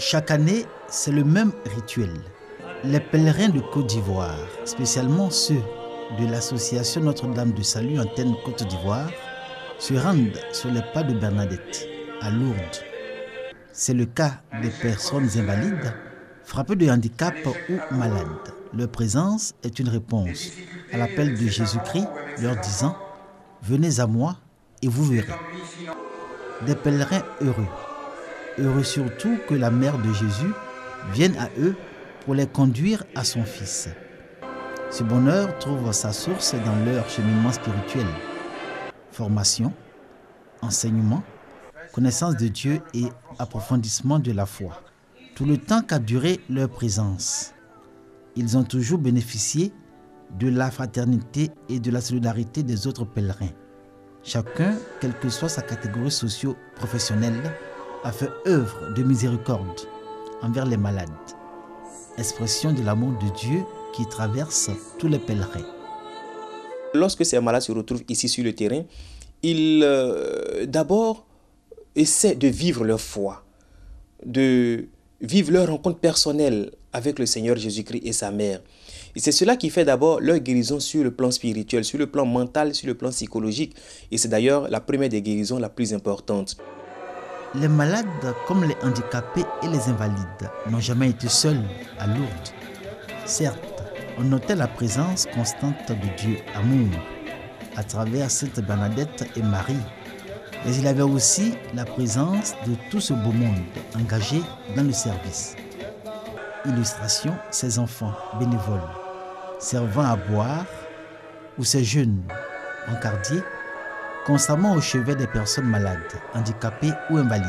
Chaque année, c'est le même rituel. Les pèlerins de Côte d'Ivoire, spécialement ceux de l'association Notre-Dame de Salut Antenne Côte d'Ivoire, se rendent sur les pas de Bernadette, à Lourdes. C'est le cas des personnes invalides, frappées de handicap ou malades. Leur présence est une réponse à l'appel de Jésus-Christ, leur disant « Venez à moi et vous verrez ». Des pèlerins heureux. Heureux surtout que la mère de Jésus vienne à eux pour les conduire à son Fils. Ce bonheur trouve sa source dans leur cheminement spirituel. Formation, enseignement, connaissance de Dieu et approfondissement de la foi. Tout le temps qu'a duré leur présence, ils ont toujours bénéficié de la fraternité et de la solidarité des autres pèlerins. Chacun, quelle que soit sa catégorie socio-professionnelle, a fait œuvre de miséricorde envers les malades. Expression de l'amour de Dieu qui traverse tous les pèlerins. Lorsque ces malades se retrouvent ici sur le terrain, ils d'abord essaient de vivre leur foi, de vivre leur rencontre personnelle avec le Seigneur Jésus-Christ et sa mère. Et c'est cela qui fait d'abord leur guérison sur le plan spirituel, sur le plan mental, sur le plan psychologique. Et c'est d'ailleurs la première des guérisons la plus importante. Les malades, comme les handicapés et les invalides, n'ont jamais été seuls à Lourdes. Certes, on notait la présence constante de Dieu, amour, à travers Sainte Bernadette et Marie. Mais il y avait aussi la présence de tout ce beau monde engagé dans le service. Illustration, ces enfants bénévoles, servant à boire, ou ces jeunes brancardiers, constamment au chevet des personnes malades, handicapées ou invalides,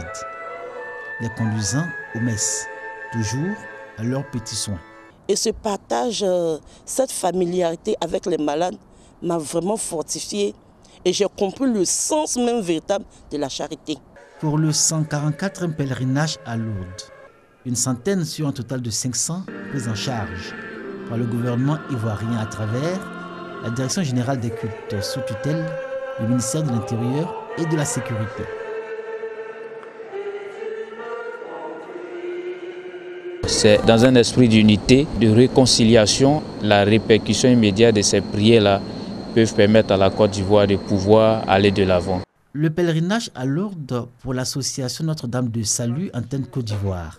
les conduisant aux messes, toujours à leurs petits soins. Et ce partage, cette familiarité avec les malades m'a vraiment fortifié et j'ai compris le sens même véritable de la charité. Pour le 144e pèlerinage à Lourdes, une centaine sur un total de 500 prises en charge par le gouvernement ivoirien à travers la Direction générale des cultes sous tutelle du ministère de l'Intérieur et de la Sécurité. C'est dans un esprit d'unité, de réconciliation, la répercussion immédiate de ces prières-là peuvent permettre à la Côte d'Ivoire de pouvoir aller de l'avant. Le pèlerinage à Lourdes pour l'association Notre-Dame de Salut Antenne Côte d'Ivoire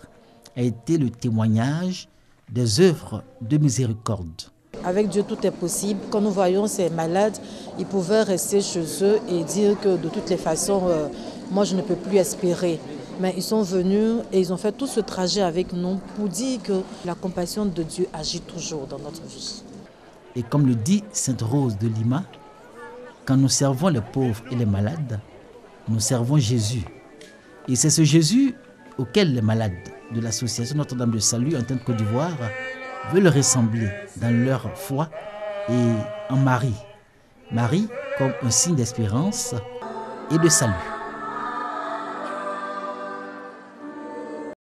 a été le témoignage des œuvres de miséricorde. Avec Dieu, tout est possible. Quand nous voyons ces malades, ils pouvaient rester chez eux et dire que de toutes les façons, moi je ne peux plus espérer. Mais ils sont venus et ils ont fait tout ce trajet avec nous pour dire que la compassion de Dieu agit toujours dans notre vie. Et comme le dit Sainte Rose de Lima, quand nous servons les pauvres et les malades, nous servons Jésus. Et c'est ce Jésus auquel les malades de l'association Notre-Dame de Salut Antenne Côte d'Ivoire veulent ressembler dans leur foi et en Marie. Marie comme un signe d'espérance et de salut.